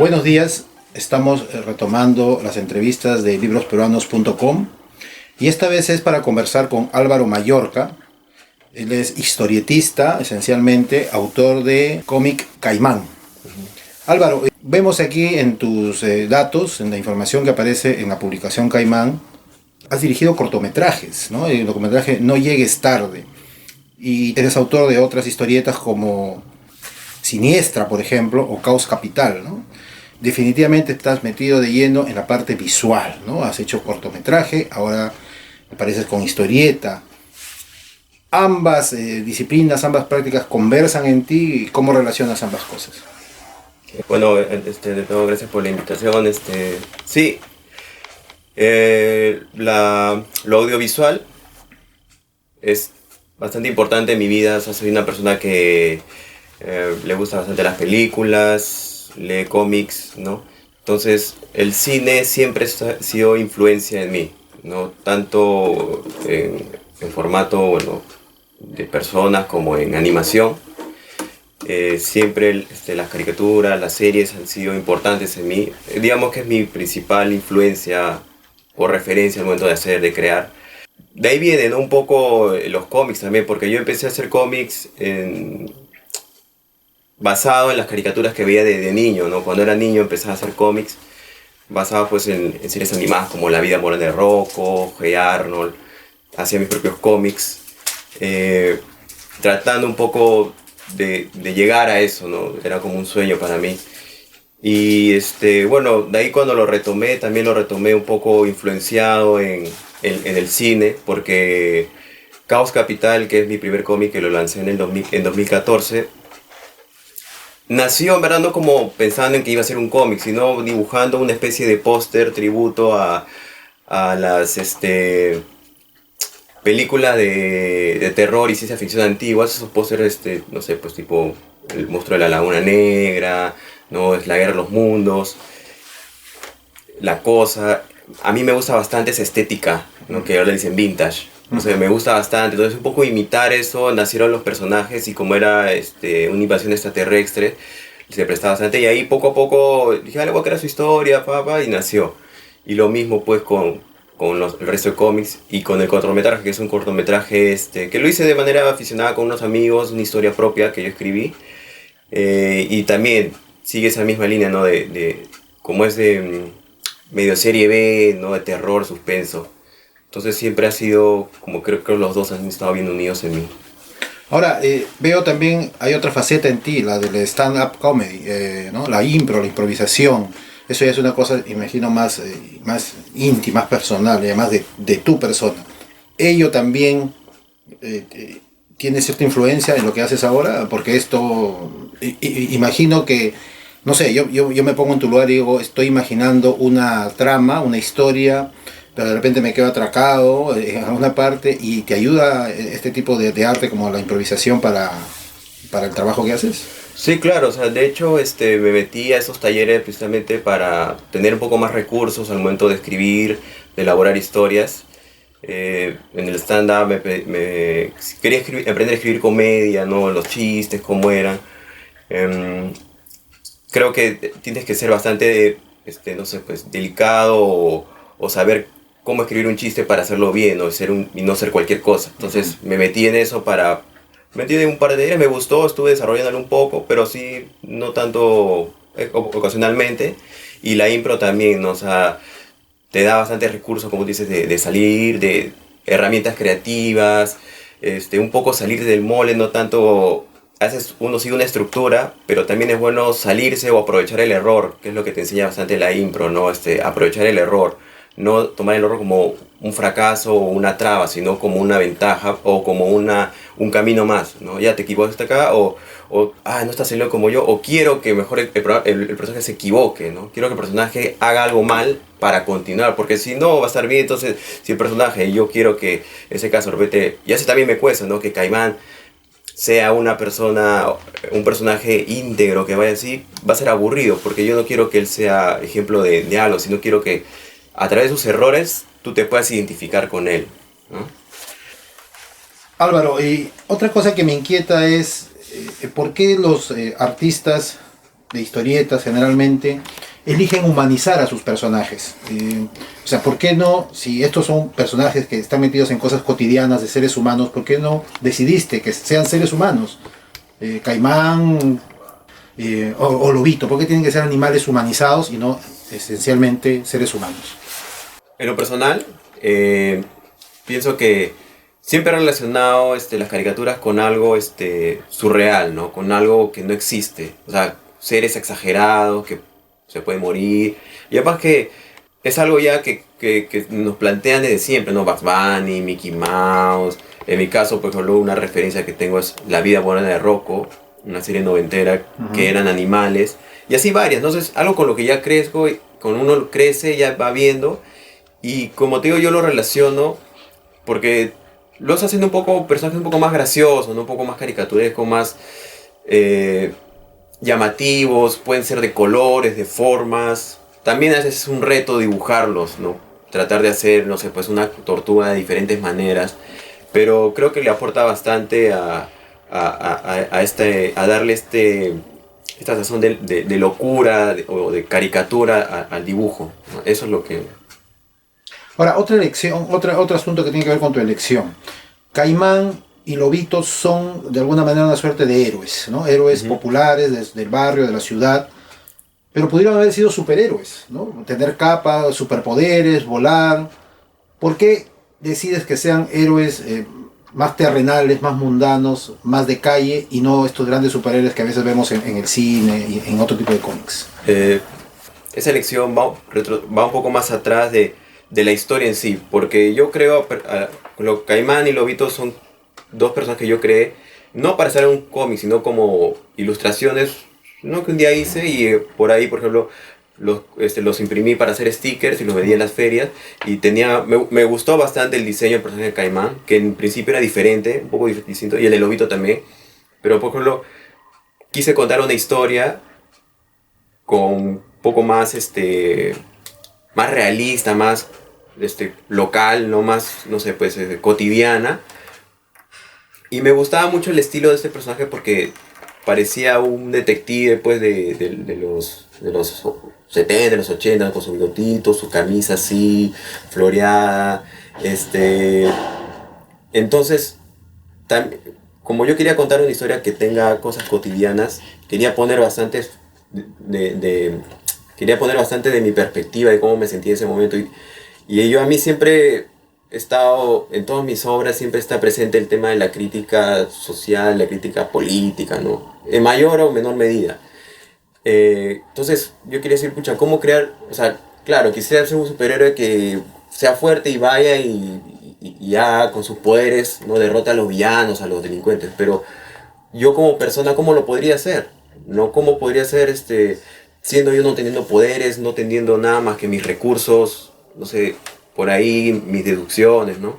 Buenos días, estamos retomando las entrevistas de librosperuanos.com y esta vez es para conversar con Álvaro Mallorca. Él es historietista, esencialmente, autor de cómic Caimán. Álvaro, vemos aquí en tus datos, en la información que aparece en la publicación Caimán, has dirigido cortometrajes, ¿no? El cortometraje No llegues tarde. Y eres autor de otras historietas como Siniestra, por ejemplo, o Caos Capital, ¿no? Definitivamente estás metido de lleno en la parte visual, ¿no? Has hecho cortometraje, ahora apareces con historieta. Ambas disciplinas, ambas prácticas conversan en ti. ¿Cómo relacionas ambas cosas? Bueno, de todo, gracias por la invitación. Sí, lo audiovisual es bastante importante en mi vida. O sea, soy una persona que le gusta bastante las películas, lee cómics, ¿no? Entonces, el cine siempre ha sido influencia en mí, ¿no? Tanto en formato, bueno, de personas como en animación. Siempre las caricaturas, las series han sido importantes en mí. Digamos que es mi principal influencia o referencia al momento de crear. De ahí vienen, ¿no?, un poco los cómics también, porque yo empecé a hacer cómics basado en las caricaturas que veía de niño, ¿no? Cuando era niño empecé a hacer cómics basado pues en series animadas como La vida moral de Rocco, Hey Arnold. Hacía mis propios cómics, tratando un poco de llegar a eso, ¿no? Era como un sueño para mí. Y bueno, de ahí cuando lo retomé, también lo retomé un poco influenciado en el cine, porque Caos Capital, que es mi primer cómic que lo lancé en 2014, nació en verdad no como pensando en que iba a ser un cómic, sino dibujando una especie de póster tributo a las películas de terror y ciencia ficción antiguas. Esos pósteres, no sé, pues tipo El monstruo de la Laguna Negra, ¿no? Es La guerra de los mundos, La cosa. A mí me gusta bastante esa estética, ¿no?, que ahora le dicen vintage. O sea, me gusta bastante. Entonces, un poco imitar eso, nacieron los personajes, y como era una invasión extraterrestre, se prestaba bastante. Y ahí poco a poco dije, le voy a crear su historia, y nació. Y lo mismo pues con el resto de cómics y con el cortometraje, que es un cortometraje que lo hice de manera aficionada con unos amigos, una historia propia que yo escribí. Y también sigue esa misma línea, ¿no? Como es de medio serie B, ¿no? De terror, suspenso. Entonces siempre ha sido, como creo que los dos han estado bien unidos en mí. Ahora, veo también, hay otra faceta en ti, la del stand-up comedy, ¿no? La impro, la improvisación. Eso ya es una cosa, imagino, más íntima, más personal, además de tu persona. Ello también tiene cierta influencia en lo que haces ahora, porque esto, imagino que, no sé, yo me pongo en tu lugar y digo, estoy imaginando una trama, una historia, pero de repente me quedo atracado en alguna parte, y te ayuda este tipo de arte como la improvisación para el trabajo que haces. Sí, claro, o sea, de hecho me metí a esos talleres precisamente para tener un poco más recursos al momento de escribir, de elaborar historias. En el stand-up quería aprender a escribir comedia, ¿no? Los chistes, cómo eran. Creo que tienes que ser bastante, no sé, pues delicado, o saber cómo escribir un chiste para hacerlo bien, ¿no? Y no ser cualquier cosa. Entonces me metí en eso metí en un par de talleres, me gustó, estuve desarrollándolo un poco, pero sí, no tanto ocasionalmente. Y la impro también, ¿no? O sea, te da bastantes recursos, como dices, de salir, de herramientas creativas, un poco salir del molde, no tanto. Uno sigue una estructura, pero también es bueno salirse o aprovechar el error, que es lo que te enseña bastante la impro, ¿no? Aprovechar el error, no tomar el error como un fracaso o una traba, sino como una ventaja o como un camino más, ¿no? Ya te equivocaste acá, no está saliendo como yo, o quiero que mejor el personaje se equivoque, ¿no? Quiero que el personaje haga algo mal para continuar, porque si no va a estar bien. Entonces, si el personaje, yo quiero que, en ese caso, repete, y así también me cuesta, ¿no?, que Caimán sea un personaje íntegro, que vaya así, va a ser aburrido, porque yo no quiero que él sea ejemplo de algo, sino quiero que a través de sus errores tú te puedas identificar con él, ¿no? Álvaro, y otra cosa que me inquieta es por qué los artistas de historietas generalmente eligen humanizar a sus personajes. O sea, ¿por qué no, si estos son personajes que están metidos en cosas cotidianas de seres humanos, ¿por qué no decidiste que sean seres humanos? Caimán o lobito, ¿por qué tienen que ser animales humanizados y no esencialmente seres humanos? En lo personal, pienso que siempre he relacionado las caricaturas con algo surreal, ¿no? Con algo que no existe. O sea, seres exagerados que se pueden morir. Y además que es algo ya que nos plantean desde siempre, ¿no? Bugs Bunny, Mickey Mouse. En mi caso, por ejemplo, una referencia que tengo es La vida buena de Rocco, una serie noventera que eran animales. Y así varias. Entonces, algo con lo que ya crezco, y con uno crece, ya va viendo. Y como te digo, yo lo relaciono porque los hacen un poco, personajes un poco más graciosos, ¿no? Un poco más caricaturescos, más llamativos, pueden ser de colores, de formas. También a veces es un reto dibujarlos, ¿no? Tratar de hacer, no sé, pues una tortuga de diferentes maneras. Pero creo que le aporta bastante a darle esta sazón de locura o de caricatura al dibujo, ¿no? Eso es lo que... Ahora, otra elección, otro asunto que tiene que ver con tu elección. Caimán y Lobito son de alguna manera una suerte de héroes, ¿no? Héroes populares del barrio, de la ciudad, pero pudieron haber sido superhéroes, ¿no? Tener capas, superpoderes, volar. ¿Por qué decides que sean héroes más terrenales, más mundanos, más de calle y no estos grandes superhéroes que a veces vemos en el cine y en otro tipo de cómics? Esa elección va un poco más atrás de la historia en sí, porque yo creo, Caimán y Lobito son dos personas que yo creé, no para hacer un cómic, sino como ilustraciones, ¿no? Que un día hice y por ahí, por ejemplo, los imprimí para hacer stickers y los vendía en las ferias y me gustó bastante el diseño del personaje de Caimán, que en principio era diferente, un poco distinto, y el de Lobito también, pero por ejemplo, quise contar una historia con un poco más, más realista, más local, no más, no sé, pues cotidiana. Y me gustaba mucho el estilo de este personaje porque parecía un detective pues de los 70, de los 80, con su bigotito, su camisa así, floreada. Entonces, como yo quería contar una historia que tenga cosas cotidianas, quería poner bastante quería poner bastante de mi perspectiva, de cómo me sentía en ese momento. Y yo a mí siempre he estado, en todas mis obras siempre está presente el tema de la crítica social, la crítica política, ¿no? En mayor o menor medida. Entonces yo quería decir, pucha, ¿cómo crear? O sea, claro, quisiera ser un superhéroe que sea fuerte y vaya y ya con sus poderes, ¿no? Derrota a los villanos, a los delincuentes. Pero yo como persona, ¿cómo lo podría hacer? ¿No? ¿Cómo podría ser siendo yo no teniendo poderes, no teniendo nada más que mis recursos, no sé, por ahí mis deducciones, ¿no?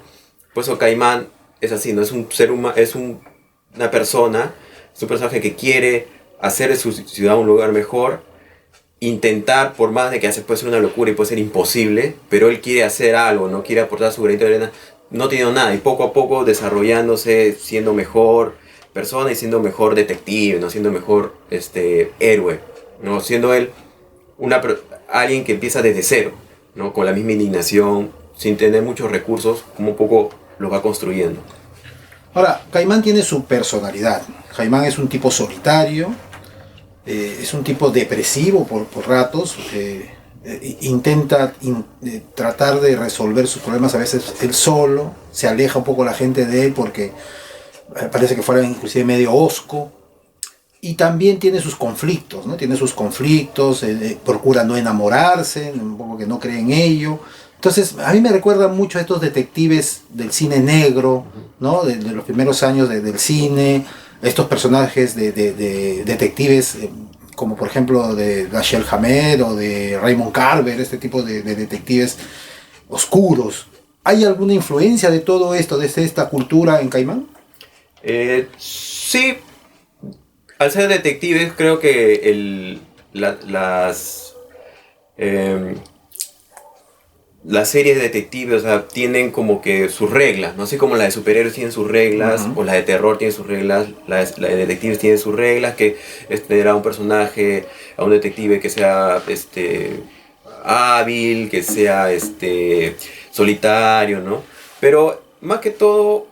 Por eso Caimán es así, ¿no? Es un ser humano, una persona, es un personaje que quiere hacer de su ciudad un lugar mejor, intentar, por más de que puede ser una locura y puede ser imposible, pero él quiere hacer algo, no quiere aportar su granito de arena, no teniendo nada, y poco a poco desarrollándose, siendo mejor persona y siendo mejor detective, ¿no? Siendo mejor héroe, ¿no? Siendo él alguien que empieza desde cero, ¿no? Con la misma indignación, sin tener muchos recursos, como un poco lo va construyendo. Ahora, Caimán tiene su personalidad. Caimán es un tipo solitario, es un tipo depresivo por ratos, intenta tratar de resolver sus problemas a veces él solo, se aleja un poco la gente de él porque parece que fuera inclusive medio hosco. Y también tiene sus conflictos, ¿no? Tiene sus conflictos, procura no enamorarse, un poco que no cree en ello. Entonces, a mí me recuerda mucho a estos detectives del cine negro, ¿no? De los primeros años del cine, estos personajes de detectives, como por ejemplo de Dashiell Hammett o de Raymond Carver, este tipo de detectives oscuros. ¿Hay alguna influencia de todo esto, de esta cultura en Caimán? Sí. Al ser detectives, creo que las series de detectives, o sea, tienen como que sus reglas, no sé, como la de superhéroes tienen sus reglas, o la de terror tiene sus reglas, la de detectives tiene sus reglas, que es tener a un personaje, a un detective que sea hábil, que sea solitario, ¿no? Pero más que todo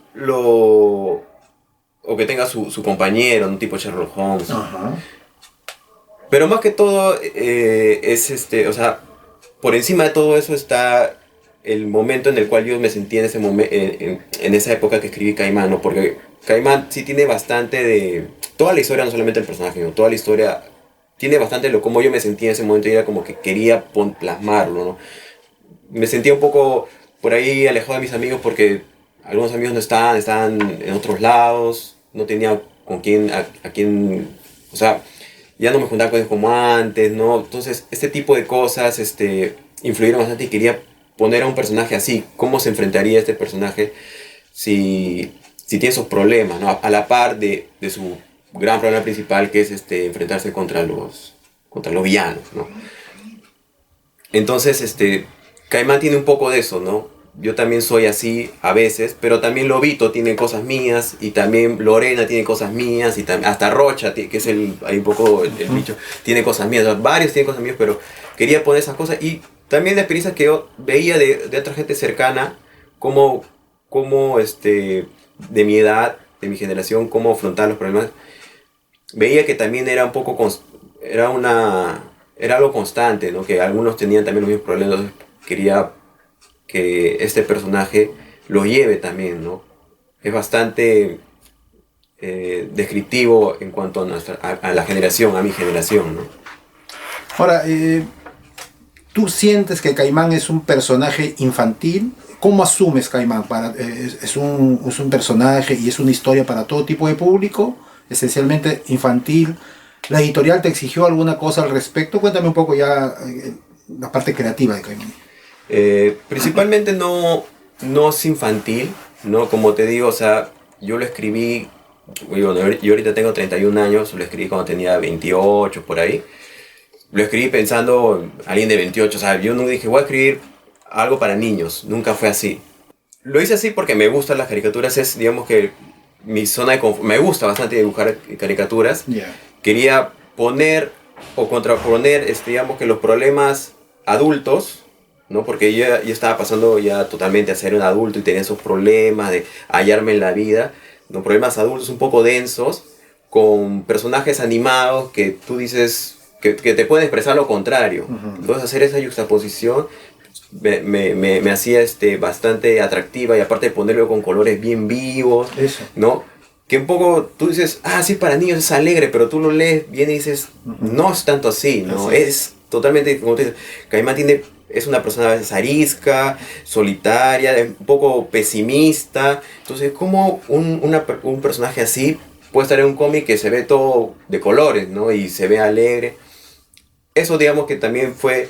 o que tenga su compañero, un tipo Sherlock Holmes. Ajá. Pero más que todo o sea, por encima de todo eso está el momento en el cual yo me sentí en ese en esa época que escribí Caimán, ¿no? Porque Caimán sí tiene bastante de toda la historia, no solamente el personaje, ¿no? Toda la historia tiene bastante de lo como yo me sentí en ese momento y era como que quería plasmarlo, ¿no? Me sentía un poco por ahí alejado de mis amigos porque algunos amigos no estaban en otros lados, no tenía con quién, a quién, o sea, ya no me juntaba con ellos como antes, ¿no? Entonces, este tipo de cosas influyeron bastante y quería poner a un personaje así. ¿Cómo se enfrentaría este personaje si tiene esos problemas, ¿no? A la par de su gran problema principal, que es enfrentarse contra los villanos, ¿no? Entonces, Caimán tiene un poco de eso, ¿no? Yo también soy así a veces, pero también Lobito tiene cosas mías, y también Lorena tiene cosas mías, y también, hasta Rocha, que es hay un poco el bicho, tiene cosas mías, o sea, varios tienen cosas mías, pero quería poner esas cosas, y también la experiencia que yo veía de otra gente cercana, cómo de mi edad, de mi generación, cómo afrontar los problemas, veía que también era un poco, era algo constante, ¿no? Que algunos tenían también los mismos problemas, entonces quería que este personaje lo lleve también, ¿no? Es bastante descriptivo en cuanto a la generación, a mi generación, ¿no? Ahora, ¿tú sientes que Caimán es un personaje infantil? ¿Cómo asumes Caimán? ¿Es un personaje y es una historia para todo tipo de público? Esencialmente infantil. ¿La editorial te exigió alguna cosa al respecto? Cuéntame un poco ya la parte creativa de Caimán. Principalmente no es infantil, ¿no? Como te digo, o sea, yo lo escribí, bueno, yo ahorita tengo 31 años, lo escribí cuando tenía 28, por ahí. Lo escribí pensando en alguien de 28, o sea, yo no dije, voy a escribir algo para niños, nunca fue así. Lo hice así porque me gustan las caricaturas, es, digamos que mi zona de confort, me gusta bastante dibujar caricaturas. Yeah. Quería poner o contraponer, digamos que los problemas adultos, ¿no? Porque yo ya estaba pasando ya totalmente a ser un adulto y tenía esos problemas de hallarme en la vida, ¿no? Problemas adultos un poco densos, con personajes animados que tú dices que te pueden expresar lo contrario. Uh-huh. Entonces hacer esa juxtaposición me hacía bastante atractiva, y aparte de ponerlo con colores bien vivos, Eso. ¿no? Que un poco tú dices, sí, para niños es alegre, pero tú lo lees bien y dices, no es tanto así, ¿no? Así es totalmente, como tú dices, Caimán es una persona a veces arisca, solitaria, un poco pesimista. Entonces, ¿cómo un personaje así puede estar en un cómic que se ve todo de colores, ¿no? Y se ve alegre? Eso, digamos que también fue,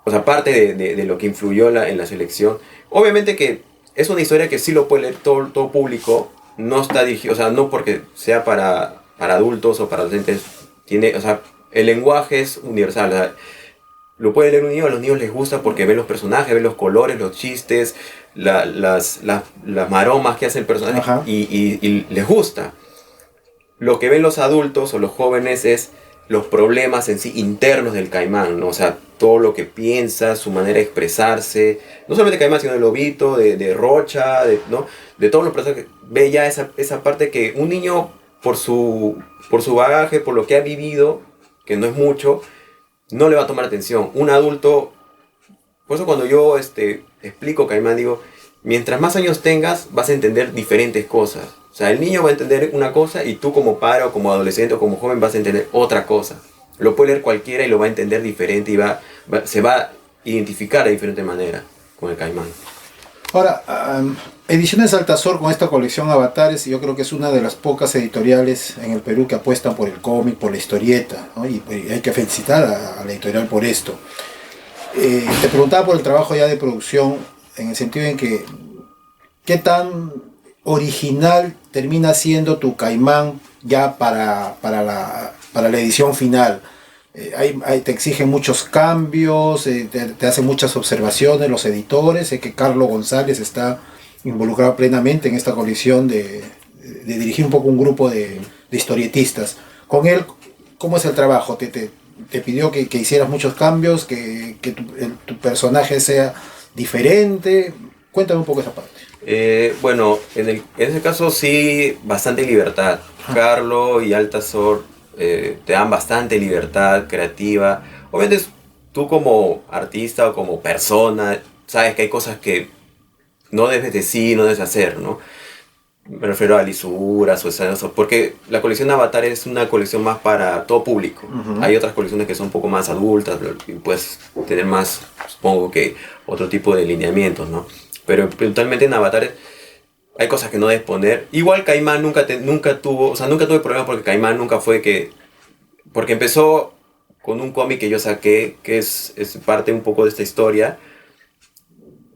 o sea, parte de lo que influyó en la selección. Obviamente que es una historia que sí lo puede leer todo público, no está dirigido, o sea, no porque sea para adultos o para adolescentes, o sea, el lenguaje es universal, o sea, lo puede leer un niño, a los niños les gusta porque ven los personajes, ven los colores, los chistes, las maromas que hace el personaje, y les gusta. Lo que ven los adultos o los jóvenes es los problemas en sí internos del Caimán, ¿no? O sea, todo lo que piensa, su manera de expresarse, no solamente Caimán, sino de Lobito, de Rocha, ¿no? De todos los personajes, ve ya esa parte que un niño, por su bagaje, por lo que ha vivido, que no es mucho, no le va a tomar atención. Un adulto, por eso cuando yo explico Caimán, digo, mientras más años tengas, vas a entender diferentes cosas. O sea, el niño va a entender una cosa y tú como padre o como adolescente o como joven vas a entender otra cosa. Lo puede leer cualquiera y lo va a entender diferente y se va a identificar de diferente manera con el Caimán. Ahora, Ediciones Altazor con esta colección Avatares, yo creo que es una de las pocas editoriales en el Perú que apuestan por el cómic, por la historieta, ¿no? Y hay que felicitar a la editorial por esto. Te preguntaba por el trabajo ya de producción, en el sentido en que ¿qué tan original termina siendo tu Caimán ya para la edición final? te exigen muchos cambios, te hacen muchas observaciones los editores. Sé que Carlos González está involucrado plenamente en esta colección de dirigir un poco un grupo de historietistas. Con él, ¿cómo es el trabajo? ¿Te pidió que hicieras muchos cambios, que tu personaje sea diferente? Cuéntame un poco esa parte. Bueno, en ese caso sí, bastante libertad. Carlo y Altazor te dan bastante libertad creativa. Obviamente tú como artista o como persona sabes que hay cosas que no debes decir, no debes hacer, ¿no? Me refiero a lisuras o escenas, porque la colección de Avatar es una colección más para todo público. Hay otras colecciones que son un poco más adultas y puedes tener más, supongo que, otro tipo de lineamientos, ¿no? Pero puntualmente en Avatar hay cosas que no debes poner. Igual Caimán nunca tuvo, o sea, nunca tuve problemas porque Caimán nunca fue porque empezó con un cómic que yo saqué, que es parte un poco de esta historia,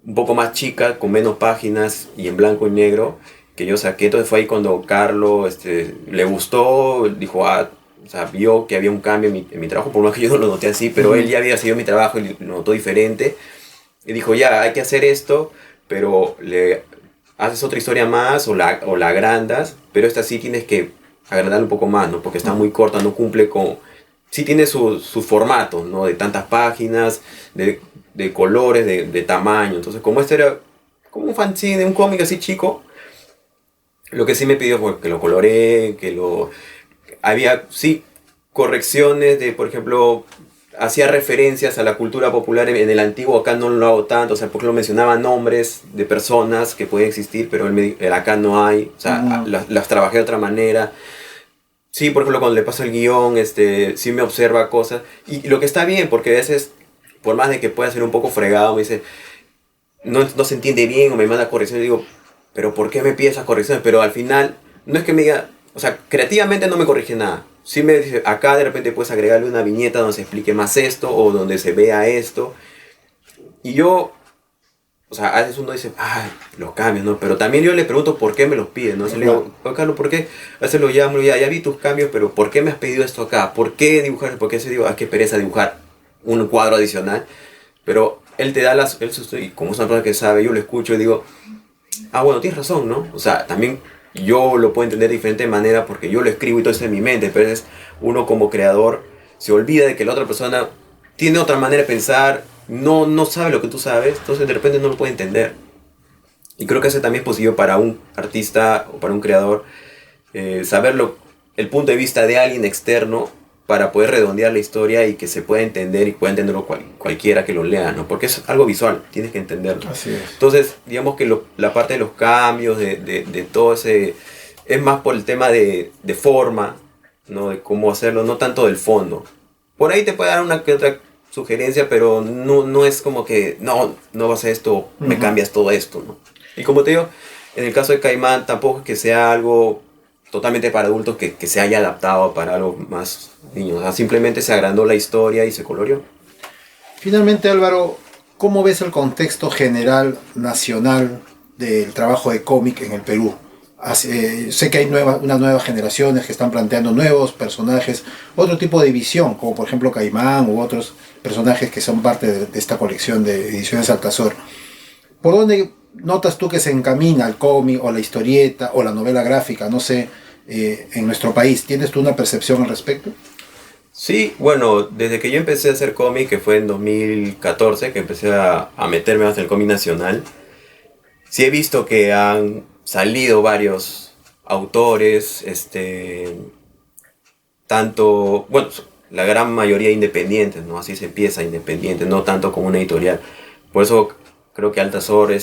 un poco más chica, con menos páginas y en blanco y negro, que yo saqué. Entonces fue ahí cuando Carlos le gustó, dijo, o sea, vio que había un cambio en mi trabajo, por lo menos que yo no lo noté así, pero él ya había seguido mi trabajo y lo notó diferente. Y dijo, ya, hay que hacer esto, pero le haces otra historia más o la agrandas, pero esta sí tienes que agrandarla un poco más, ¿no? Porque está muy corta, no cumple con... Sí tiene su formato, ¿no? De tantas páginas, de colores, de tamaño. Entonces, como este era como un fanzine, un cómic así chico, lo que sí me pidió fue que lo coloree, había, sí, correcciones de, por ejemplo, hacía referencias a la cultura popular en el antiguo, acá no lo hago tanto, o sea, por ejemplo mencionaba nombres de personas que pueden existir, pero acá no hay, o sea, las trabajé de otra manera. Sí, por ejemplo, cuando le paso el guión, sí me observa cosas, y lo que está bien, porque a veces, por más de que pueda ser un poco fregado, me dice, no se entiende bien, o me manda correcciones, y digo, pero ¿por qué me pide esas correcciones? Pero al final, no es que me diga, o sea, creativamente no me corrige nada. Sí me dice, acá de repente puedes agregarle una viñeta donde se explique más esto, o donde se vea esto. Y yo, o sea, a veces uno dice, ay, los cambios, ¿no? Pero también yo le pregunto por qué me los pide, ¿no? Entonces le digo, oh, Carlos, ¿por qué? A veces lo llamo, ya vi tus cambios, pero ¿por qué me has pedido esto acá? ¿Por qué dibujar? ¿Por qué se digo, qué pereza dibujar un cuadro adicional? Pero él te da y como es una persona que sabe, yo lo escucho y digo, bueno, tienes razón, ¿no? O sea, también yo lo puedo entender de diferente manera porque yo lo escribo y todo eso en mi mente, pero es uno como creador se olvida de que la otra persona tiene otra manera de pensar, no sabe lo que tú sabes, entonces de repente no lo puede entender. Y creo que eso también es posible para un artista o para un creador, saberlo, el punto de vista de alguien externo para poder redondear la historia y que se pueda entender y pueda entenderlo cualquiera que lo lea, ¿no? Porque es algo visual, tienes que entenderlo. Así es. Entonces, digamos que la parte de los cambios, de todo ese... Es más por el tema de forma, ¿no? De cómo hacerlo, no tanto del fondo. Por ahí te puede dar una que otra sugerencia, pero no es como que, no vas a esto, me cambias todo esto, ¿no? Y como te digo, en el caso de Caimán, tampoco es que sea algo totalmente para adultos que se haya adaptado para algo más niños. O sea, simplemente se agrandó la historia y se coloreó. Finalmente, Álvaro, ¿cómo ves el contexto general nacional del trabajo de cómic en el Perú? Sé que hay unas nuevas generaciones que están planteando nuevos personajes, otro tipo de visión, como por ejemplo Caimán u otros personajes que son parte de esta colección de ediciones Altazor. ¿Por dónde notas tú que se encamina el cómic o la historieta o la novela gráfica, no sé, en nuestro país? ¿Tienes tú una percepción al respecto? Sí, bueno, desde que yo empecé a hacer cómic, que fue en 2014, que empecé a meterme más en el cómic nacional, sí he visto que han salido varios autores, tanto, bueno, la gran mayoría independientes, ¿no? Así se empieza, independiente, no tanto como una editorial. Por eso creo que Altazor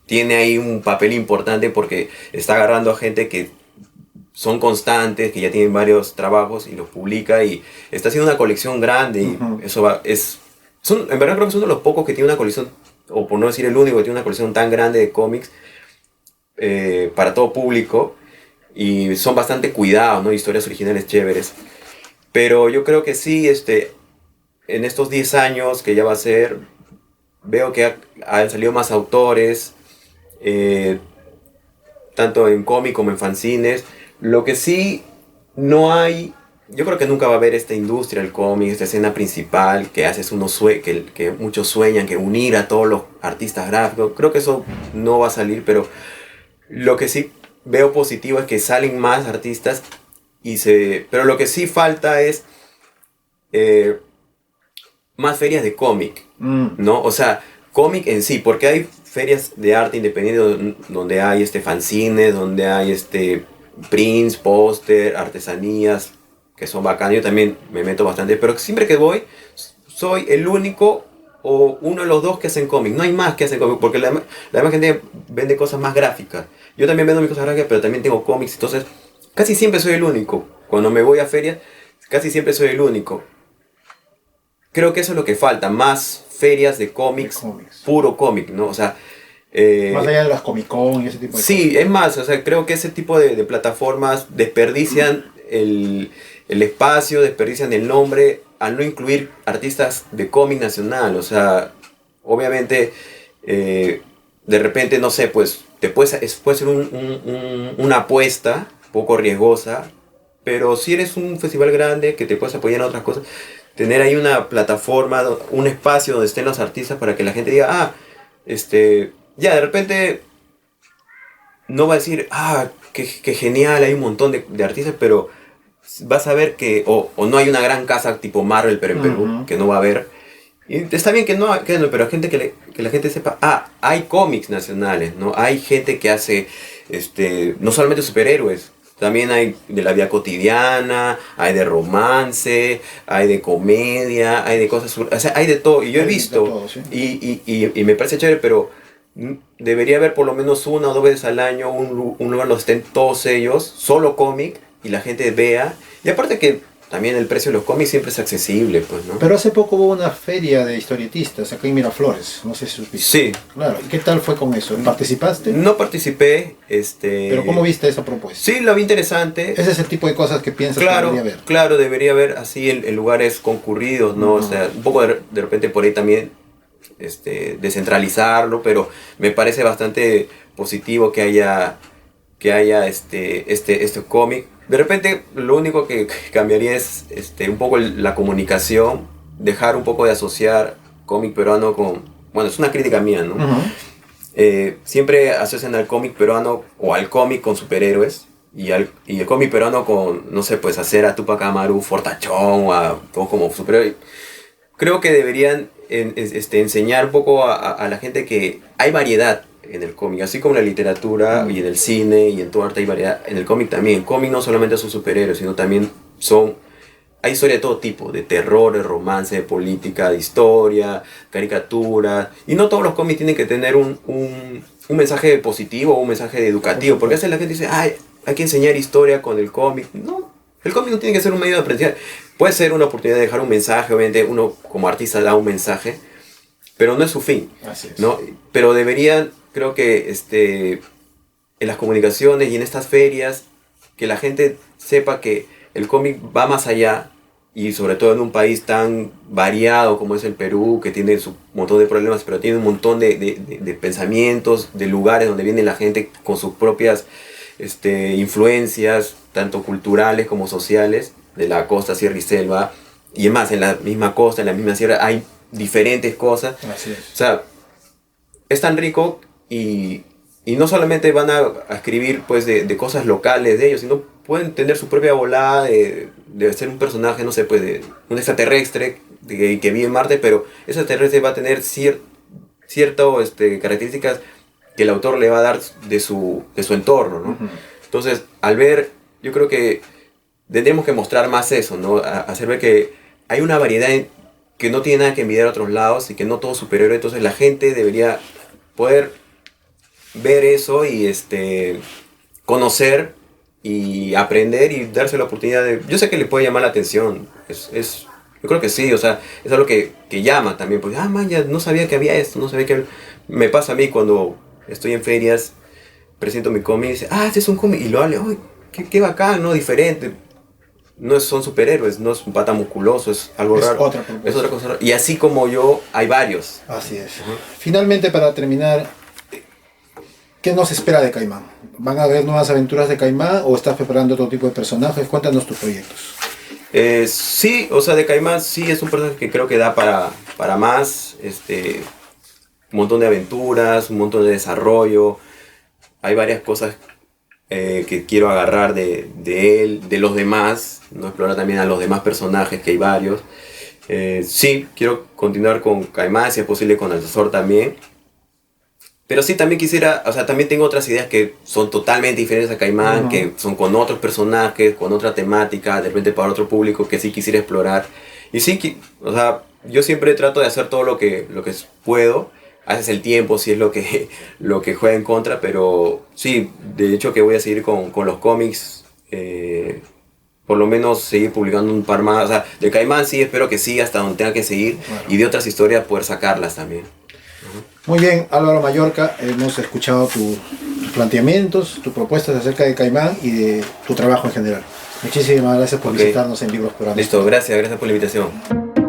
tiene ahí un papel importante porque está agarrando a gente que son constantes, que ya tienen varios trabajos y los publica y está haciendo una colección grande y eso en verdad creo que es uno de los pocos que tiene una colección, o por no decir el único que tiene una colección tan grande de cómics para todo público y son bastante cuidados, ¿no? Historias originales chéveres. Pero yo creo que sí, en estos 10 años que ya va a ser, veo que han salido más autores, tanto en cómic como en fanzines. Lo que sí no hay yo creo que nunca va a haber esta industria, el cómic, esta escena principal que haces que muchos sueñan, que unir a todos los artistas gráficos. Creo que eso no va a salir, pero lo que sí veo positivo es que salen más artistas pero lo que sí falta es más ferias de cómic, ¿no? O sea, cómic en sí, porque hay ferias de arte independiente donde hay fanzines, donde hay prints, póster, artesanías, que son bacanas. Yo también me meto bastante, pero siempre que voy, soy el único o uno de los dos que hacen cómic. No hay más que hacen cómic, porque la demás gente vende cosas más gráficas. Yo también vendo mis cosas gráficas, pero también tengo cómics, entonces casi siempre soy el único. Cuando me voy a ferias, casi siempre soy el único. Creo que eso es lo que falta, más ferias de cómics, puro cómic, ¿no? O sea, más allá de las Comic Con y ese tipo de cosas. Sí, es más, o sea, creo que ese tipo de plataformas desperdician el espacio, desperdician el nombre al no incluir artistas de cómic nacional. O sea, obviamente, de repente, no sé, pues puede ser una apuesta poco riesgosa, pero si eres un festival grande que te puedes apoyar en otras cosas, tener ahí una plataforma, un espacio donde estén los artistas para que la gente diga, ya, de repente no va a decir, qué genial, hay un montón de artistas, pero vas a ver que, o no hay una gran casa tipo Marvel, pero en Perú, que no va a haber. Y está bien que no, pero gente que la gente sepa, hay cómics nacionales, ¿no? Hay gente que hace, no solamente superhéroes, también hay de la vida cotidiana, hay de romance, hay de comedia, hay de cosas, o sea, hay de todo. Y yo he visto, todo, sí. y me parece chévere, pero debería haber por lo menos 1 o 2 veces al año un lugar donde estén todos ellos, solo cómic, y la gente vea. Y aparte que también el precio de los cómics siempre es accesible, pues, ¿no? Pero hace poco hubo una feria de historietistas acá en Miraflores, no sé si supiste. Sí. Claro, ¿y qué tal fue con eso? ¿Participaste? No participé, ¿Pero cómo viste esa propuesta? Sí, la vi interesante. Ese es el tipo de cosas que piensas que debería haber. Claro, debería haber así en lugares concurridos, ¿no? O sea, un poco de repente por ahí también descentralizarlo, pero me parece bastante positivo que haya este cómic. De repente lo único que cambiaría es un poco la comunicación, dejar un poco de asociar cómic peruano con, bueno, es una crítica mía, ¿no? Siempre asocian al cómic peruano o al cómic con superhéroes y el cómic peruano con, no sé, pues hacer a Tupac Amaru fortachón o como superhéroe. Creo que deberían enseñar un poco a la gente que hay variedad en el cómic, así como en la literatura y en el cine y en todo arte hay variedad. En el cómic también. El cómic no solamente son superhéroes, sino también hay historia de todo tipo, de terror, de romance, de política, de historia, caricatura. Y no todos los cómics tienen que tener un mensaje positivo o un mensaje educativo, porque a veces la gente dice, hay que enseñar historia con el cómic. No, el cómic no tiene que ser un medio de aprendizaje. Puede ser una oportunidad de dejar un mensaje, obviamente uno como artista da un mensaje, pero no es su fin. Así es. ¿No? Pero deberían, creo que en las comunicaciones y en estas ferias, que la gente sepa que el cómic va más allá, y sobre todo en un país tan variado como es el Perú, que tiene su montón de problemas, pero tiene un montón de pensamientos, de lugares donde viene la gente con sus propias influencias, tanto culturales como sociales, de la costa, sierra y selva, y es más, en la misma costa, en la misma sierra, hay diferentes cosas. Así es. O sea, es tan rico y no solamente van a escribir pues de cosas locales de ellos, sino pueden tener su propia volada de ser un personaje, no sé, pues de un extraterrestre que vive en Marte, pero ese extraterrestre va a tener ciertas características que el autor le va a dar de su entorno, ¿no? Uh-huh. Entonces, al ver, yo creo que tendremos que mostrar más eso, ¿no? Hacer ver que hay una variedad que no tiene nada que envidiar a otros lados y que no todo es superhéroe. Entonces la gente debería poder ver eso y conocer y aprender y darse la oportunidad de... Yo sé que le puede llamar la atención, yo creo que sí, o sea, es algo que llama también, porque, man, ya no sabía que había esto, no sabía que... Me pasa a mí cuando estoy en ferias, presento mi cómic y dice, este es un cómic, y lo hablo, ¡ay, qué bacán, ¿no? Diferente. No son superhéroes, no es un pata musculoso, es algo raro. Es otra cosa. Y así como yo, hay varios. Así es. Finalmente, para terminar, ¿qué nos espera de Caimán? ¿Van a haber nuevas aventuras de Caimán o estás preparando otro tipo de personajes? Cuéntanos tus proyectos. Sí, o sea, de Caimán sí es un personaje que creo que da para más, un montón de aventuras, un montón de desarrollo. Hay varias cosas que quiero agarrar de él, de los demás, no explorar también a los demás personajes, que hay varios. Sí, quiero continuar con Caimán, si es posible con Altazor también. Pero sí, también quisiera, o sea, también tengo otras ideas que son totalmente diferentes a Caimán, que son con otros personajes, con otra temática, de repente para otro público que sí quisiera explorar. Y sí, o sea, yo siempre trato de hacer todo lo que puedo. A veces el tiempo sí es lo que juega en contra, pero sí, de hecho que voy a seguir con los cómics, por lo menos seguir publicando un par más. O sea, de Caimán sí, espero que sí, hasta donde tenga que seguir, Bueno. y de otras historias poder sacarlas también. Muy bien, Álvaro Mallorca, hemos escuchado tus planteamientos, tus propuestas acerca de Caimán y de tu trabajo en general. Muchísimas gracias por visitarnos en Libros Peruanos. Listo, gracias por la invitación.